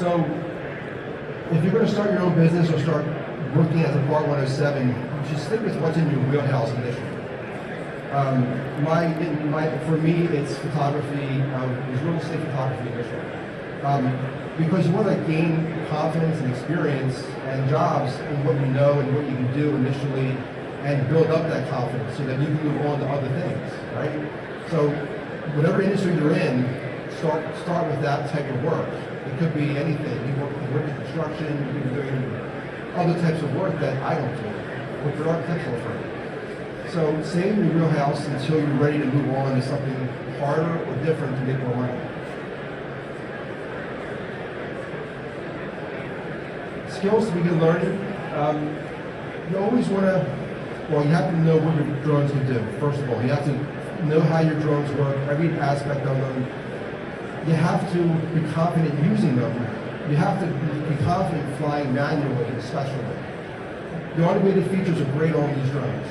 So, if you're going to start your own business or start working as a Part 107, you should stick with what's in your wheelhouse initially. For me, it's photography. It's real estate photography initially, because you want to gain confidence and experience and jobs in what you know and what you can do initially, and build up that confidence so that you can move on to other things, right? So, whatever industry you're in, start with that type of work. It could be anything. You work in construction, you can be doing other types of work that I don't do, work for an architectural firm. So stay in your wheelhouse until you're ready to move on to something harder or different to make more money. Skills to begin learning. You always want to, well, you have to know what your drones can do. First of all, you have to know how your drones work, every aspect of them. You have to be confident using them. You have to be confident flying manually, especially. The automated features are great on these drones.